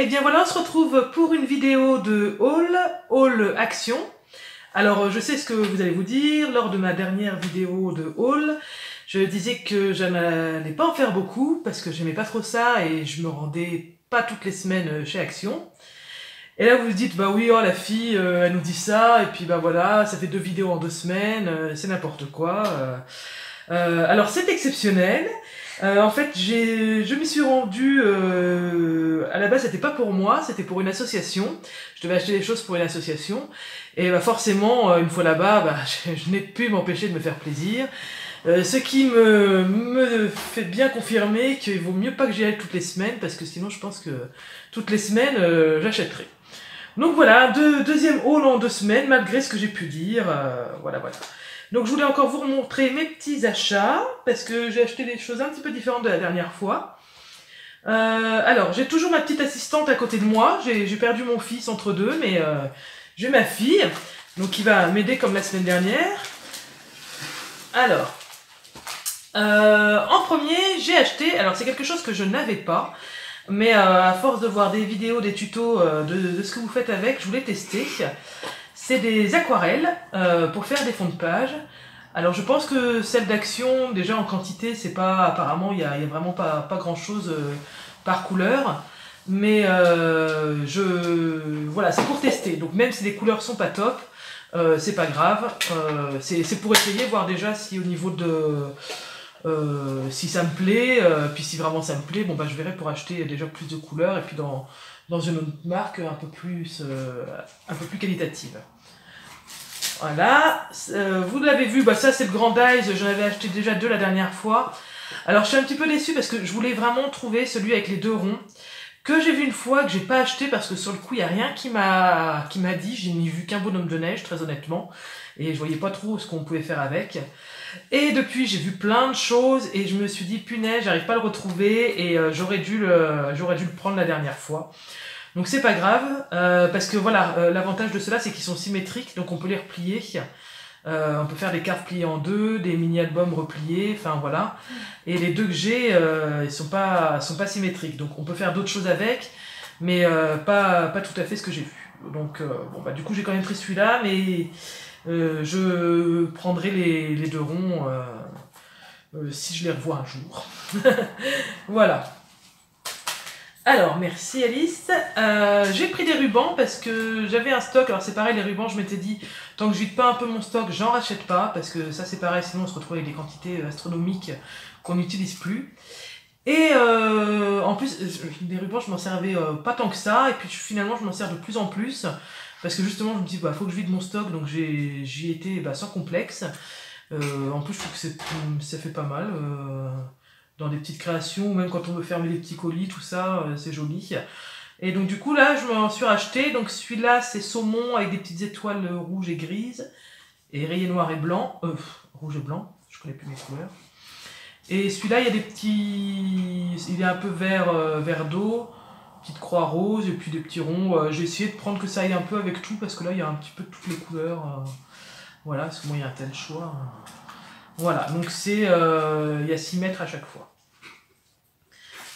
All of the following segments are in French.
Et bien voilà, on se retrouve pour une vidéo de haul action. Alors je sais ce que vous allez vous dire, lors de ma dernière vidéo de haul, je disais que je n'allais pas en faire beaucoup parce que j'aimais pas trop ça et je me rendais pas toutes les semaines chez Action. Et là vous vous dites, bah oui, oh la fille, elle nous dit ça, et puis bah voilà, ça fait 2 vidéos en 2 semaines, c'est n'importe quoi. Alors c'est exceptionnel. En fait, je m'y suis rendue, à la base c'était pas pour moi, c'était pour une association. Je devais acheter des choses pour une association. Et bah forcément, une fois là-bas, bah, je n'ai pu m'empêcher de me faire plaisir. Ce qui me fait bien confirmer qu'il vaut mieux pas que j'y aille toutes les semaines, parce que sinon je pense que toutes les semaines, j'achèterai. Donc voilà, deuxième haul en 2 semaines, malgré ce que j'ai pu dire, voilà. Donc je voulais encore vous montrer mes petits achats, parce que j'ai acheté des choses un petit peu différentes de la dernière fois. Alors, j'ai toujours ma petite assistante à côté de moi, j'ai perdu mon fils entre deux, mais j'ai ma fille, donc qui va m'aider comme la semaine dernière. Alors, en premier, j'ai acheté, alors c'est quelque chose que je n'avais pas, mais à force de voir des vidéos, des tutos de ce que vous faites avec, je voulais tester. C'est des aquarelles pour faire des fonds de page. Alors je pense que celles d'Action, déjà en quantité, c'est pas, apparemment il y a vraiment pas grand chose par couleur. Mais voilà, c'est pour tester. Donc même si les couleurs sont pas top, c'est pas grave. C'est pour essayer, voir déjà si au niveau de... si ça me plaît, puis si vraiment ça me plaît, bon bah je verrai pour acheter déjà plus de couleurs et puis dans une autre marque un peu plus qualitative. Voilà, vous l'avez vu, bah ça c'est le Grand Dice, j'en avais acheté déjà 2 la dernière fois. Alors je suis un petit peu déçue parce que je voulais vraiment trouver celui avec les 2 ronds, que j'ai vu une fois, que j'ai pas acheté parce que sur le coup il n'y a rien qui m'a dit, j'ai ni vu qu'un bonhomme de neige très honnêtement, et je voyais pas trop ce qu'on pouvait faire avec. Et depuis j'ai vu plein de choses et je me suis dit punaise, j'arrive pas à le retrouver, et j'aurais dû le prendre la dernière fois. Donc c'est pas grave, parce que voilà, l'avantage de cela c'est qu'ils sont symétriques, donc on peut les replier. On peut faire des cartes pliées en 2, des mini-albums repliés, enfin voilà. Et les 2 que j'ai, ils sont pas symétriques, donc on peut faire d'autres choses avec, mais pas tout à fait ce que j'ai vu. Donc bon bah du coup j'ai quand même pris celui-là, mais je prendrai les 2 ronds si je les revois un jour. Voilà. Alors, merci Alice. J'ai pris des rubans parce que j'avais un stock. Alors c'est pareil, les rubans, je m'étais dit, tant que je vide pas un peu mon stock, j'en rachète pas. Parce que ça c'est pareil, sinon on se retrouve avec des quantités astronomiques qu'on n'utilise plus. Et en plus, des rubans, je m'en servais pas tant que ça. Et puis finalement, je m'en sers de plus en plus. Parce que justement, je me dis, bah faut que je vide mon stock. Donc j'y étais sans complexe. En plus, je trouve que ça fait pas mal. Dans des petites créations, ou même quand on veut fermer les petits colis, tout ça, c'est joli. Et donc du coup là, je m'en suis racheté. Donc celui-là, c'est saumon avec des petites étoiles rouges et grises, et rayé noir et blanc, rouge et blanc, je connais plus mes couleurs. Et celui-là, il y a des petits, il est un peu vert d'eau, petite croix rose, et puis des petits ronds. J'ai essayé de prendre que ça aille un peu avec tout, parce que là, il y a un petit peu de toutes les couleurs. Voilà, parce que moi, il y a un tel choix. Voilà, donc c'est, il y a 6 mètres à chaque fois.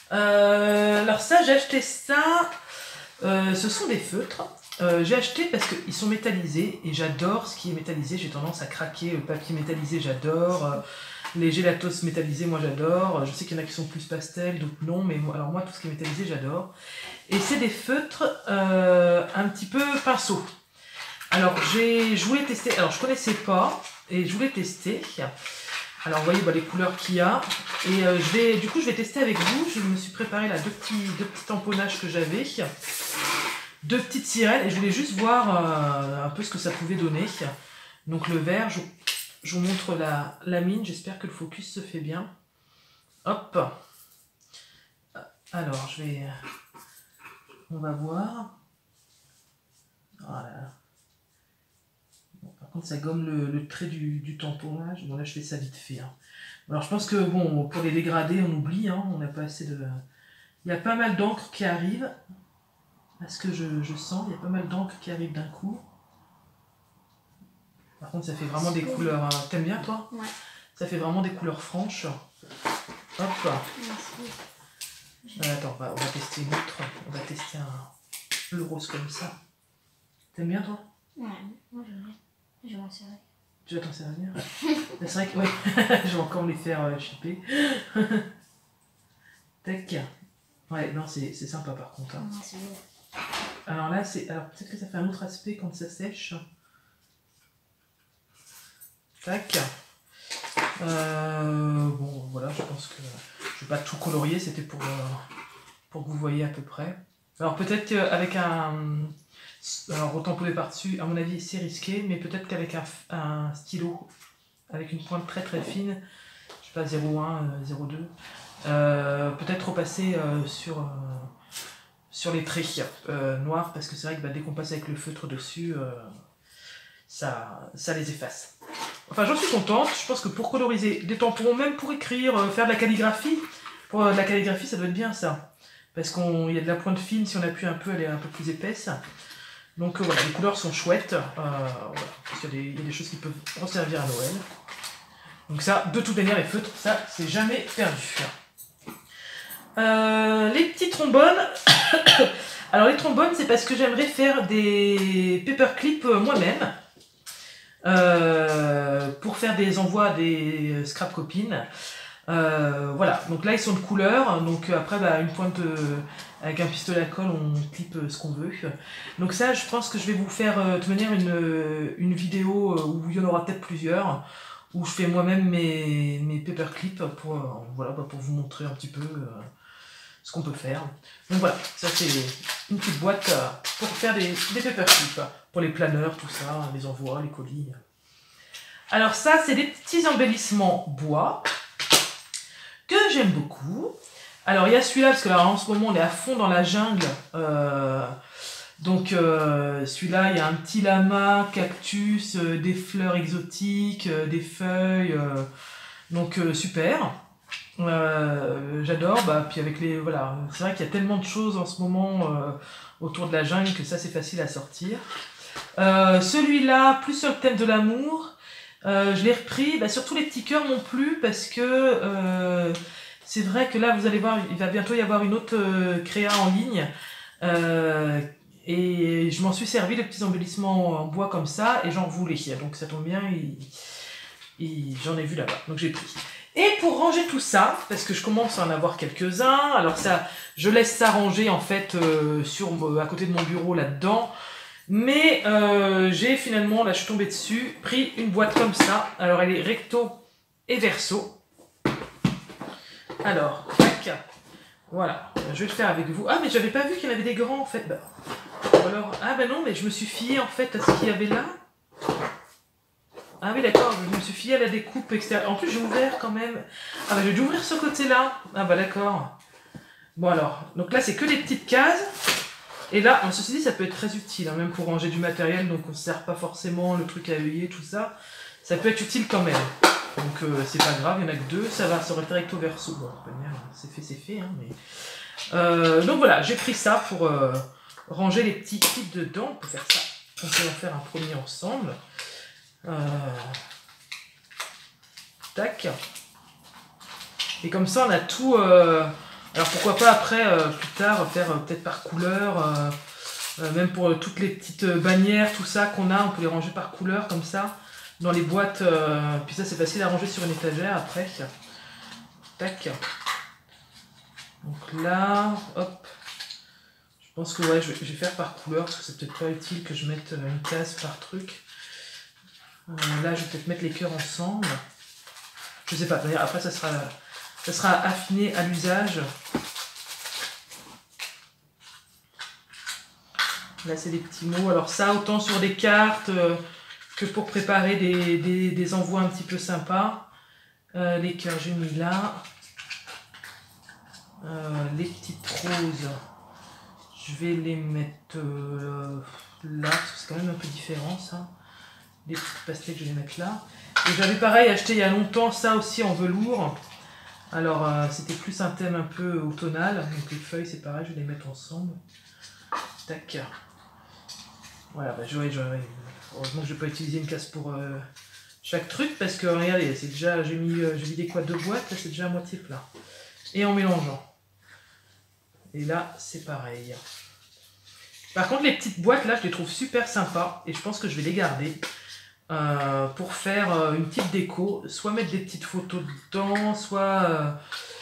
Alors ça, j'ai acheté ça, ce sont des feutres. J'ai acheté parce qu'ils sont métallisés, et j'adore ce qui est métallisé, j'ai tendance à craquer le papier métallisé, j'adore. Les gélatos métallisés, moi j'adore. Je sais qu'il y en a qui sont plus pastel, d'autres non, mais alors moi tout ce qui est métallisé, j'adore. Et c'est des feutres un petit peu pinceau. Alors je voulais tester, alors je connaissais pas, et je voulais tester. Alors vous voyez les couleurs qu'il y a, et du coup je vais tester avec vous. Je me suis préparé là deux petits tamponnages que j'avais, 2 petites sirènes, et je voulais juste voir un peu ce que ça pouvait donner. Donc le vert, je vous montre la mine, j'espère que le focus se fait bien. Hop. Alors on va voir. Voilà. Par contre, ça gomme le trait du tamponnage. Bon, là, je fais ça vite fait. Hein. Alors, je pense que, bon, pour les dégradés, on oublie. Hein, on n'a pas assez de... Il y a pas mal d'encre qui arrive. À ce que je sens, il y a pas mal d'encre qui arrive d'un coup. Par contre, ça fait vraiment des couleurs... Hein. T'aimes bien, toi? Ouais. Ça fait vraiment des couleurs franches. Hop. Attends, on va tester une autre. On va tester le rose comme ça. T'aimes bien toi? Ouais, moi j'aime bien. Je vais m'en servir. Tu vas t'en servir? C'est vrai que ouais, je vais encore me les faire chipper. Tac. Ouais, non, c'est sympa par contre. Hein. Non, c'est bon. Alors là, alors peut-être que ça fait un autre aspect quand ça sèche. Tac. Bon, voilà, je pense que je vais pas tout colorier, c'était pour que vous voyez à peu près. Alors peut-être qu'avec alors retamponner par-dessus, à mon avis, c'est risqué, mais peut-être qu'avec un stylo, avec une pointe très très fine, je sais pas, 0,1, 0,2, peut-être repasser sur les traits noirs, parce que c'est vrai que dès qu'on passe avec le feutre dessus, ça les efface. Enfin, j'en suis contente. Je pense que pour coloriser des tampons, même pour écrire, faire de la calligraphie, pour de la calligraphie, ça doit être bien ça. Parce qu'il y a de la pointe fine, si on appuie un peu, elle est un peu plus épaisse. Donc voilà, les couleurs sont chouettes. Voilà, parce qu'il y a des choses qui peuvent en servir à Noël. Donc ça, de toute manière, les feutres, ça, c'est jamais perdu. Les petits trombones. Alors les trombones, c'est parce que j'aimerais faire des paperclips moi-même. Pour faire des envois à des scrap copines. Voilà, donc là ils sont de couleur, donc après une pointe avec un pistolet à colle, on clip ce qu'on veut. Donc ça, je pense que je vais vous faire de toute manière une vidéo où il y en aura peut-être plusieurs, où je fais moi-même mes paperclips pour, voilà, pour vous montrer un petit peu ce qu'on peut faire. Donc voilà, ça c'est une petite boîte pour faire des paperclips, pour les planeurs, tout ça, les envois, les colis. Alors ça, c'est des petits embellissements bois que j'aime beaucoup. Alors il y a celui-là, parce que là en ce moment on est à fond dans la jungle. Donc celui-là, il y a un petit lama, cactus, des fleurs exotiques, des feuilles. Donc super. J'adore. Puis avec les... Voilà, c'est vrai qu'il y a tellement de choses en ce moment autour de la jungle que ça c'est facile à sortir. Celui-là, plus sur le thème de l'amour. Je l'ai repris, surtout les petits cœurs m'ont plu parce que c'est vrai que là vous allez voir, il va bientôt y avoir une autre créa en ligne et je m'en suis servi de petits embellissements en bois comme ça et j'en voulais, donc ça tombe bien, j'en ai vu là-bas, donc j'ai pris. Et pour ranger tout ça, parce que je commence à en avoir quelques-uns, alors ça, je laisse ça ranger en fait à côté de mon bureau là-dedans. Mais j'ai finalement, là je suis tombée dessus, pris une boîte comme ça. Alors elle est recto et verso. Alors, tac. Voilà, je vais le faire avec vous. Ah mais j'avais pas vu qu'il y en avait des grands en fait. Alors, non, mais je me suis fiée en fait à ce qu'il y avait là. Ah oui d'accord, je me suis fiée à la découpe extérieure. En plus j'ai ouvert quand même. Ah j'ai dû ouvrir ce côté-là. Ah d'accord. Bon alors, donc là c'est que des petites cases. Et là, ceci dit, ça peut être très utile, hein, même pour ranger du matériel, donc on ne sert pas forcément le truc à œillet, tout ça. Ça peut être utile quand même. Donc c'est pas grave, il n'y en a que deux, ça aurait été recto verso. Bon, c'est fait, hein, mais... donc voilà, j'ai pris ça pour ranger les petits clips dedans. On peut faire ça, on peut en faire un premier ensemble. Tac. Et comme ça, on a tout... Alors pourquoi pas après, plus tard, faire peut-être par couleur, même pour toutes les petites bannières, tout ça qu'on a, on peut les ranger par couleur comme ça, dans les boîtes, puis ça c'est facile à ranger sur une étagère après. Tac. Donc là, hop, je pense que ouais, je vais faire par couleur, parce que c'est peut-être pas utile que je mette une case par truc. Là je vais peut-être mettre les cœurs ensemble, je sais pas, d'ailleurs après ça sera affiné à l'usage. Là, c'est des petits mots. Alors ça, autant sur des cartes que pour préparer des envois un petit peu sympas. Les cœurs, j'ai mis là. Les petites roses, je vais les mettre là, parce que c'est quand même un peu différent, ça. Les petites pastèques, je vais les mettre là. Et j'avais pareil acheté il y a longtemps ça aussi en velours. Alors c'était plus un thème un peu automnal, donc les feuilles c'est pareil, je vais les mettre ensemble. Tac. Voilà, heureusement que je vais pas utiliser une case pour chaque truc, parce que regardez, c'est déjà, j'ai vidé quoi, 2 boîtes, là c'est déjà à moitié plat. Et en mélangeant. Et là, c'est pareil. Par contre, les petites boîtes, là, je les trouve super sympas. Et je pense que je vais les garder pour faire une petite déco. Soit mettre des petites photos dedans, soit...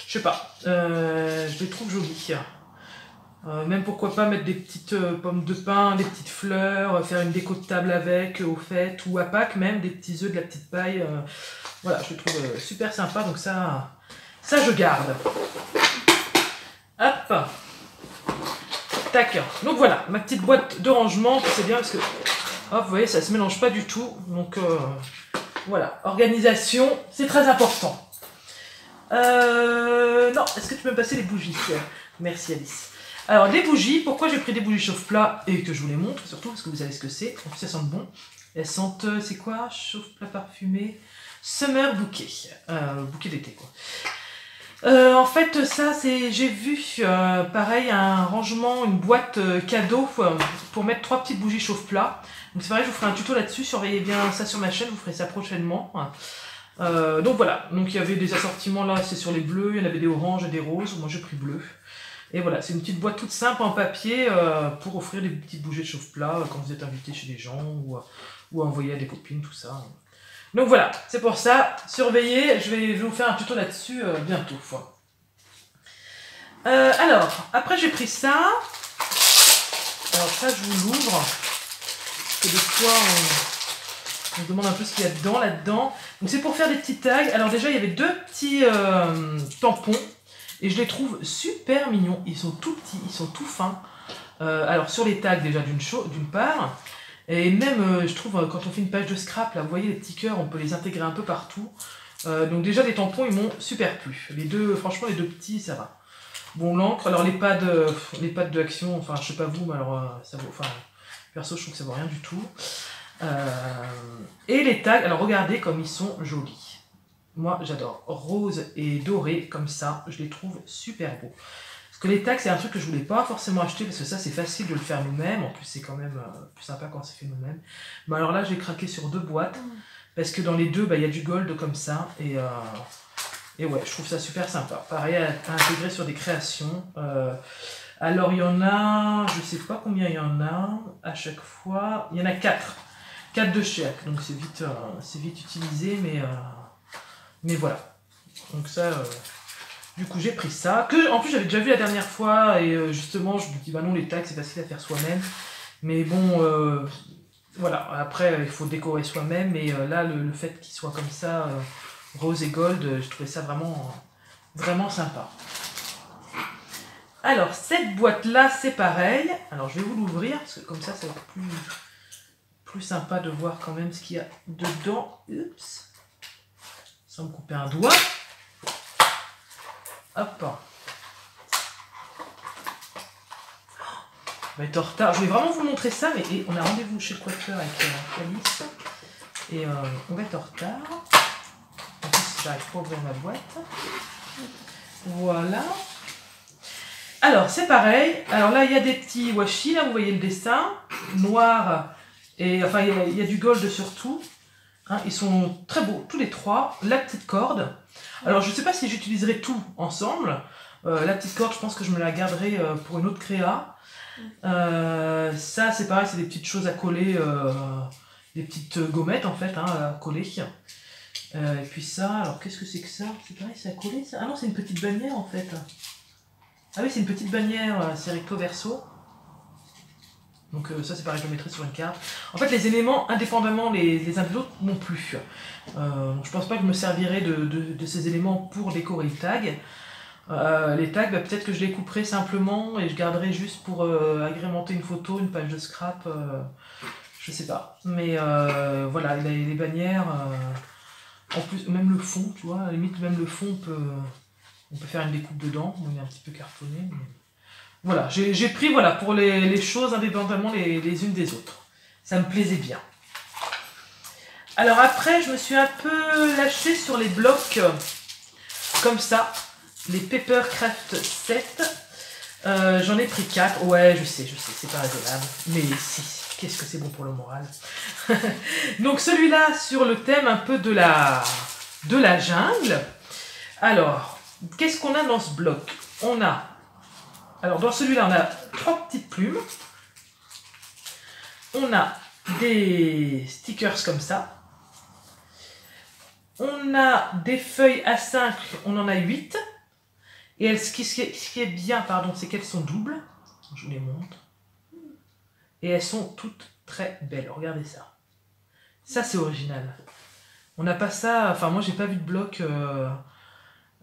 je sais pas. Je les trouve jolies. Même pourquoi pas mettre des petites pommes de pin, des petites fleurs, faire une déco de table avec, aux fêtes, ou à Pâques même, des petits œufs, de la petite paille. Voilà, je les trouve super sympa. Donc ça je garde. Hop. Tac. Donc voilà, ma petite boîte de rangement, c'est bien parce que, hop, vous voyez, ça se mélange pas du tout. Donc voilà, organisation, c'est très important. Non, est-ce que tu peux me passer les bougies? Merci Alice. Alors, des bougies, pourquoi j'ai pris des bougies chauffe-plat et que je vous les montre, surtout parce que vous savez ce que c'est. En plus, elles sentent bon. Elles sentent, c'est quoi? Chauffe-plat parfumé. Summer bouquet. Bouquet d'été, quoi. En fait, ça, c'est, j'ai vu, pareil, un rangement, une boîte cadeau pour mettre 3 petites bougies chauffe-plat. Donc, c'est pareil, je vous ferai un tuto là-dessus. Surveillez bien ça sur ma chaîne, vous ferez ça prochainement. Donc, voilà. Donc, il y avait des assortiments là, c'est sur les bleus. Il y en avait des oranges et des roses. Moi, j'ai pris bleu. Et voilà, c'est une petite boîte toute simple en papier pour offrir des petites bougies de chauffe-plat quand vous êtes invité chez des gens ou envoyer à des copines, tout ça. Donc voilà, c'est pour ça. Surveillez, je vais vous faire un tuto là-dessus bientôt. Alors, après j'ai pris ça. Alors ça, je vous l'ouvre. Parce que des fois, on se demande un peu ce qu'il y a dedans, là-dedans. Donc c'est pour faire des petits tags. Alors déjà, il y avait 2 petits tampons. Et je les trouve super mignons. Ils sont tout petits, ils sont tout fins. Alors sur les tags déjà d'une part. Et même, je trouve, quand on fait une page de scrap, là, vous voyez les petits cœurs, on peut les intégrer un peu partout. Donc déjà, les tampons, ils m'ont super plu. Les deux, franchement, les 2 petits, ça va. Bon, l'encre, alors les pads de Action, enfin, je sais pas vous, mais alors, ça vaut, enfin, perso, je trouve que ça vaut rien du tout. Et les tags, alors regardez comme ils sont jolis. Moi, j'adore. Rose et doré, comme ça, je les trouve super beaux. Parce que les tags, c'est un truc que je voulais pas forcément acheter, parce que ça, c'est facile de le faire nous-mêmes. En plus, c'est quand même plus sympa quand c'est fait nous-mêmes. Mais alors là, j'ai craqué sur 2 boîtes, parce que dans les 2, il y a du gold comme ça. Et ouais, je trouve ça super sympa. Pareil, à intégrer sur des créations. Alors, il y en a, je sais pas combien il y en a, à chaque fois. Il y en a 4. 4 de chaque, donc c'est vite utilisé, mais voilà. Donc ça, du coup j'ai pris ça. En plus j'avais déjà vu la dernière fois et justement je me dis bah non, les tags c'est facile à faire soi-même. Mais bon, voilà, après il faut décorer soi-même. Et là le fait qu'il soit comme ça, rose et gold, je trouvais ça vraiment sympa. Alors cette boîte là c'est pareil. Alors je vais vous l'ouvrir parce que comme ça va être plus sympa de voir quand même ce qu'il y a dedans. Oups. Sans me couper un doigt. Hop. On va être en retard. Je vais vraiment vous montrer ça, mais on a rendez-vous chez le coiffeur avec Alice. Et on va être en retard. En plus, j'arrive pas à ouvrir ma boîte. Voilà. Alors, c'est pareil. Alors là, il y a des petits washi. Là, vous voyez le dessin. Noir. Et enfin, il y a du gold surtout. Hein, ils sont très beaux, tous les 3. La petite corde. Alors, je ne sais pas si j'utiliserai tout ensemble. La petite corde, je pense que je me la garderai pour une autre créa. Ça, c'est pareil, c'est des petites choses à coller. Des petites gommettes, en fait, hein, à coller. Et puis ça, alors qu'est-ce que c'est que ça? C'est pareil, c'est à coller, ça? Ah non, c'est une petite bannière, en fait. Ah oui, c'est une petite bannière, c'est recto verso. Donc ça c'est pareil, je le mettrai sur une carte. En fait les éléments indépendamment les uns de l'autre m'ont plu. Je pense pas que je me servirai de ces éléments pour décorer le tag. Les tags, peut-être que je les couperai simplement et je garderai juste pour agrémenter une photo, une page de scrap. Je sais pas. Mais voilà, les bannières, en plus même le fond, tu vois, à la limite même le fond on peut faire une découpe dedans. Bon, il est un petit peu cartonné. Mais... Voilà, j'ai pris voilà, pour les choses indépendamment les unes des autres. Ça me plaisait bien. Alors après, je me suis un peu lâchée sur les blocs comme ça. Les Papercraft 7. J'en ai pris 4. Ouais, je sais, c'est pas raisonnable. Mais si, qu'est-ce que c'est bon pour le moral. Donc celui-là sur le thème un peu de la jungle. Alors, qu'est-ce qu'on a dans ce bloc? On a... Alors dans celui-là, on a 3 petites plumes. On a des stickers comme ça. On a des feuilles A5, on en a 8. Et ce qui est bien, pardon, c'est qu'elles sont doubles. Je vous les montre. Et elles sont toutes très belles. Regardez ça. Ça, c'est original. On n'a pas ça... Enfin, moi, j'ai pas vu de bloc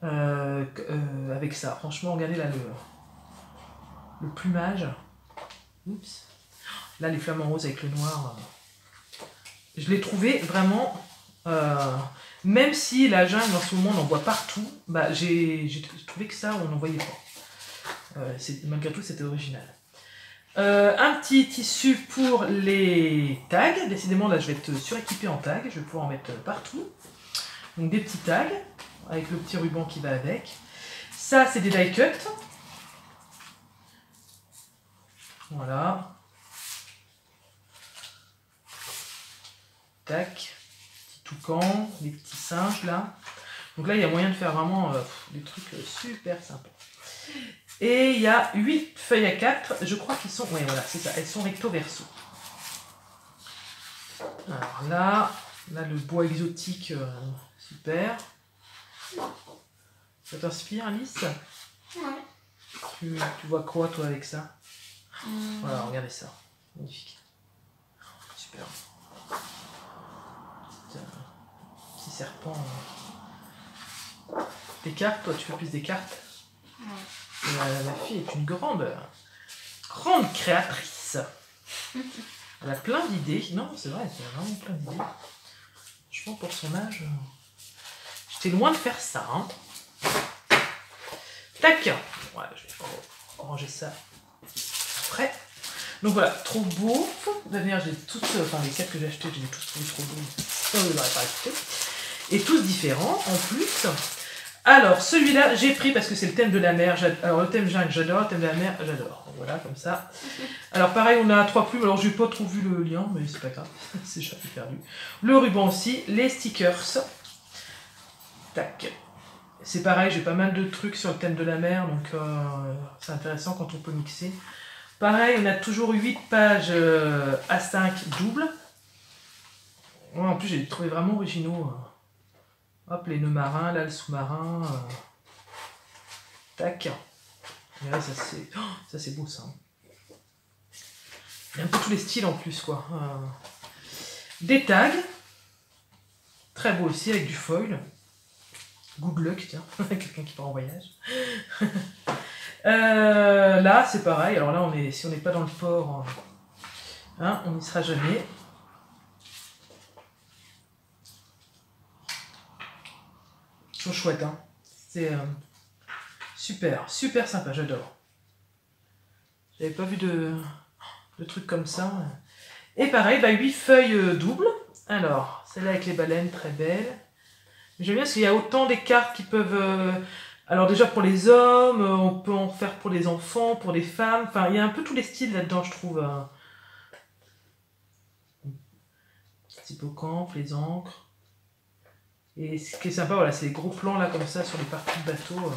avec ça. Franchement, regardez là le plumage. Oups. Là, les flamants roses avec le noir. Je l'ai trouvé vraiment... même si la jungle, en ce moment, on en voit partout, bah, j'ai trouvé que ça, on n'en voyait pas. Malgré tout, c'était original. Un petit tissu pour les tags. Décidément, là, je vais être suréquipée en tags. Je vais pouvoir en mettre partout. Donc, des petits tags avec le petit ruban qui va avec. Ça, c'est des die cut. Voilà. Tac. Petit toucan. Les petits singes, là. Donc là, il y a moyen de faire vraiment des trucs super sympas. Et il y a 8 feuilles à 4, je crois qu'ils sont... Oui, voilà, c'est ça, elles sont recto verso. Alors là le bois exotique, super. Ça t'inspire, Alice? Ouais. Tu vois quoi, toi, avec ça? Voilà, regardez ça. Magnifique. Super. Petit serpent. Des cartes, toi, tu fais plus des cartes? Ouais. La fille est une grande créatrice. Elle a plein d'idées. Non, c'est vrai, elle a vraiment plein d'idées. Je pense pour son âge, j'étais loin de faire ça. Hein. Tac. Ouais, je vais ranger ça après. Donc voilà, trop beau. D'ailleurs, j'ai toutes, enfin les 4 que j'ai achetés, je les ai tous trouvés trop beaux. Ça, je les aurais pas achetés. Et tous différents en plus. Alors, celui-là, j'ai pris parce que c'est le thème de la mer. Alors, le thème jungle, j'adore. Le thème de la mer, j'adore. Voilà, comme ça. Alors, pareil, on a 3 plumes. Alors, j'ai pas trop vu le lien, mais c'est pas grave. C'est déjà perdu. Le ruban aussi. Les stickers. Tac. C'est pareil, j'ai pas mal de trucs sur le thème de la mer. Donc, c'est intéressant quand on peut mixer. Pareil, on a toujours 8 pages A5 doubles. Ouais, en plus, j'ai trouvé vraiment originaux. Hop, les nœuds marins, là, le sous-marin. Tac. Et là, ça, c'est beau, ça. Il y a un peu tous les styles en plus, quoi. Des tags. Très beau aussi, avec du foil. Good luck, tiens. Quelqu'un qui part en voyage. Là, c'est pareil. Alors là, si on n'est pas dans le port, hein, on n'y sera jamais. Trop chouette, hein. C'est super, super sympa, j'adore. J'avais pas vu de trucs comme ça. Et pareil, 8 feuilles doubles. Alors, celle-là avec les baleines, très belle. J'aime bien parce qu'il y a autant des cartes qui peuvent... alors déjà pour les hommes, on peut en faire pour les enfants, pour les femmes. Enfin, il y a un peu tous les styles là-dedans, je trouve. Petit hippocampe, les encres. Et ce qui est sympa, voilà, c'est les gros plans là comme ça sur les parties de bateau.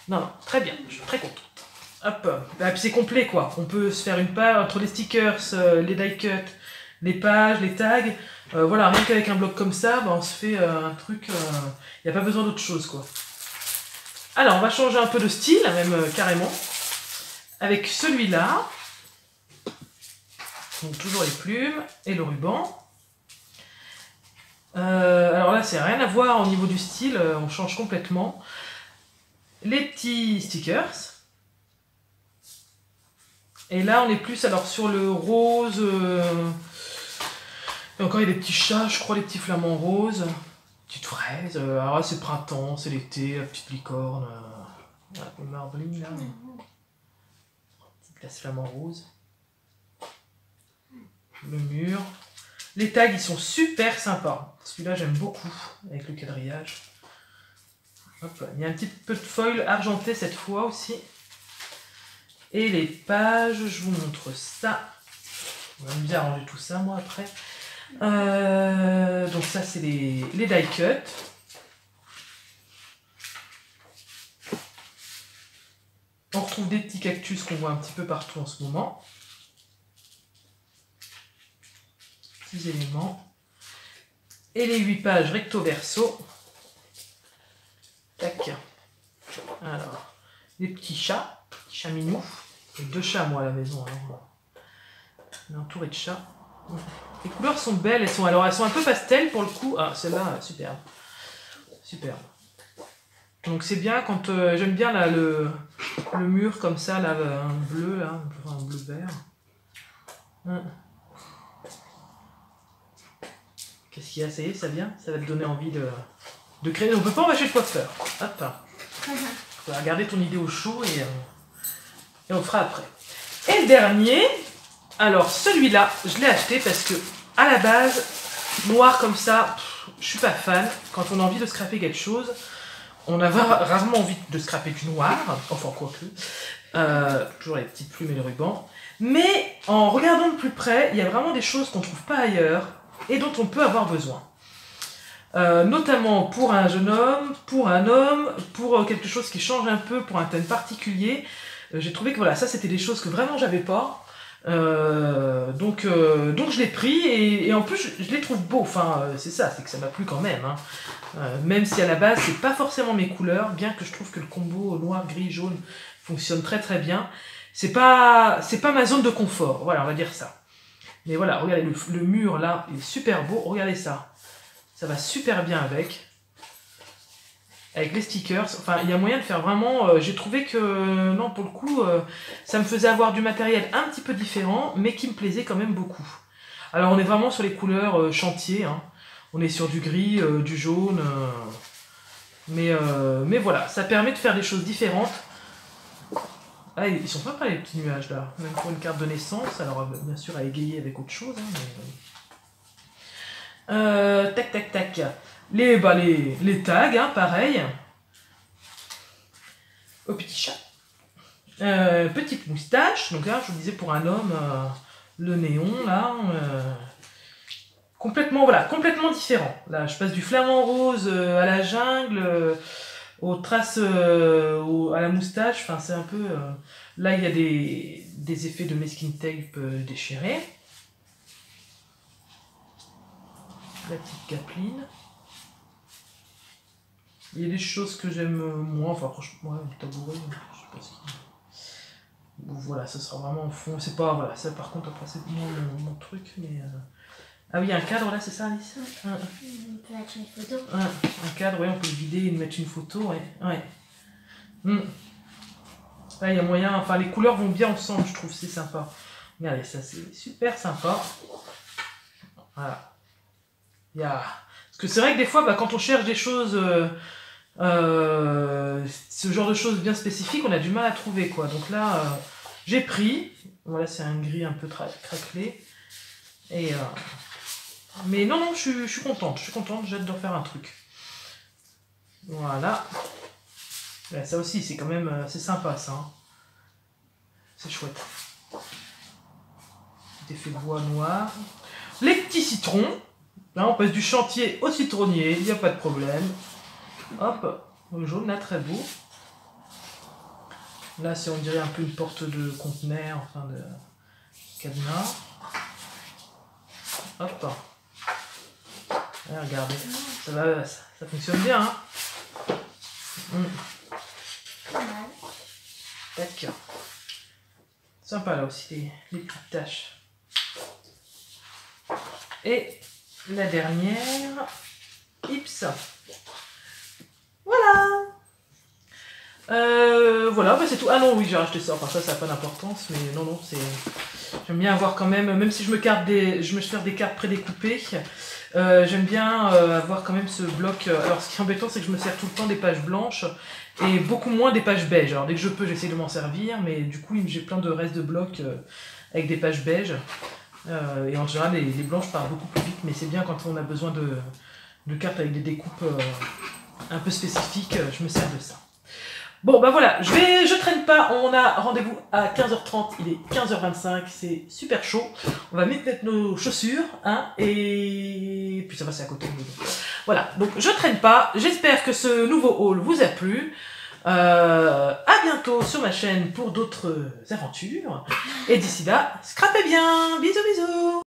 Non, très bien, je suis très contente. Hop, bah, puis c'est complet quoi. On peut se faire une page entre les stickers, les die cut, les pages, les tags. Voilà, rien qu'avec un bloc comme ça, bah, on se fait un truc. Il n'y a pas besoin d'autre chose quoi. Alors, on va changer un peu de style, même carrément. Avec celui-là. Donc toujours les plumes et le ruban. Alors là, c'est rien à voir au niveau du style, on change complètement. Les petits stickers. Et là, on est plus alors sur le rose. Et encore, il y a des petits chats, je crois, les petits flamants roses. Petites fraises. Alors là, c'est printemps, c'est l'été, la petite licorne. Voilà, le marbling là. Petite glace flamant rose. Le mur. Les tags, ils sont super sympas. Celui-là, j'aime beaucoup, avec le quadrillage. Hop, il y a un petit peu de foil argenté cette fois aussi. Et les pages, je vous montre ça. On va bien ranger tout ça, moi, après. Donc ça, c'est les die cut. On retrouve des petits cactus qu'on voit un petit peu partout en ce moment. Petits éléments. Et les 8 pages recto verso. Tac. Alors, les petits chats minous. J'ai 2 chats moi à la maison. Alors, on est entouré de chats. Les couleurs sont belles, elles sont un peu pastel pour le coup. Ah, celle-là, superbe. Superbe. Donc c'est bien quand j'aime bien là le mur comme ça, là, un bleu, là, enfin, un bleu vert. Qu'est-ce qu'il y a? Ça y est, ça vient? Ça va te donner envie de créer. On peut pas empêcher le coiffeur. Hop. Tu vas regarder ton idée au chaud et on fera après. Et le dernier, alors celui-là, je l'ai acheté parce que à la base, noir comme ça, je suis pas fan. Quand on a envie de scraper quelque chose, on a rarement envie de scraper du noir, enfin quoique. Toujours les petites plumes et le ruban. Mais en regardant de plus près, il y a vraiment des choses qu'on ne trouve pas ailleurs et dont on peut avoir besoin. Notamment pour un jeune homme, pour un homme, pour quelque chose qui change un peu, pour un thème particulier. J'ai trouvé que voilà, ça c'était des choses que vraiment j'avais pas. Donc je l'ai pris et en plus je les trouve beaux. Enfin, c'est ça, c'est que ça m'a plu quand même. Hein. Même si à la base c'est pas forcément mes couleurs, bien que je trouve que le combo noir, gris, jaune fonctionne très très bien. C'est pas ma zone de confort. Voilà, on va dire ça. Mais voilà, regardez le mur là, il est super beau. Regardez ça. Ça va super bien avec les stickers. Enfin, il y a moyen de faire vraiment... j'ai trouvé que, non, pour le coup, ça me faisait avoir du matériel un petit peu différent, mais qui me plaisait quand même beaucoup. Alors, on est vraiment sur les couleurs chantier. Hein. On est sur du gris, du jaune. Mais voilà, ça permet de faire des choses différentes. Ah, ils sont pas les petits nuages, là. Même pour une carte de naissance. Alors, bien sûr, à égayer avec autre chose. Hein, mais... tac. Les tags, hein, pareil. Au petit chat. Petite moustache. Donc là, je vous disais pour un homme, le néon, là. Complètement différent. Là, je passe du flamant rose à la jungle, aux traces, à la moustache. Enfin, c'est un peu... là, il y a des effets de masking tape déchirés. La petite capeline. Il y a des choses que j'aime moins, enfin franchement, ouais, le tabouret, je sais pas ce qu'il... Voilà, ça sera vraiment en fond, c'est pas, voilà, ça par contre après c'est moins mon truc, mais... Ah oui, un cadre là, c'est ça Alice? On peut mettre une photo. Un cadre, ouais, on peut le vider et mettre une photo, ouais. Là, il y a moyen, enfin les couleurs vont bien ensemble, je trouve, c'est sympa. Regardez, ça c'est super sympa. Voilà. Parce que c'est vrai que des fois, quand on cherche des choses, ce genre de choses bien spécifiques, on a du mal à trouver, quoi. Donc là, j'ai pris. Voilà, c'est un gris un peu craquelé. Mais non, je suis contente. J'ai hâte de refaire un truc. Voilà. Là, ça aussi, c'est quand même... c'est sympa, ça. Hein. C'est chouette. Petit effet bois noir. Les petits citrons. Là, on passe du chantier au citronnier, il n'y a pas de problème. Hop, le jaune, là, très beau. Là, c'est, on dirait, un peu une porte de conteneur, enfin de cadenas. Hop. Là, regardez, ça fonctionne bien. Hein. Tac. Sympa, là aussi, les petites taches. Et... la dernière, Ips. Voilà. Voilà, c'est tout. Ah non, oui, j'ai racheté ça. Enfin, ça n'a pas d'importance, mais non, c'est... J'aime bien avoir quand même si je me sers des cartes prédécoupées, j'aime bien avoir quand même ce bloc. Alors, ce qui est embêtant, c'est que je me sers tout le temps des pages blanches et beaucoup moins des pages beiges. Alors, dès que je peux, j'essaie de m'en servir, mais du coup, j'ai plein de restes de blocs avec des pages beiges. Et en général, les blanches partent beaucoup plus vite, mais c'est bien quand on a besoin de cartes avec des découpes un peu spécifiques, je me sers de ça. Bon, bah voilà, je traîne pas, on a rendez-vous à 15h30, il est 15h25, c'est super chaud. On va vite mettre nos chaussures, hein, et puis ça va, c'est à côté de nous. Voilà, donc je traîne pas, j'espère que ce nouveau haul vous a plu. À bientôt sur ma chaîne pour d'autres aventures. Et d'ici là, scrapez bien. Bisous bisous.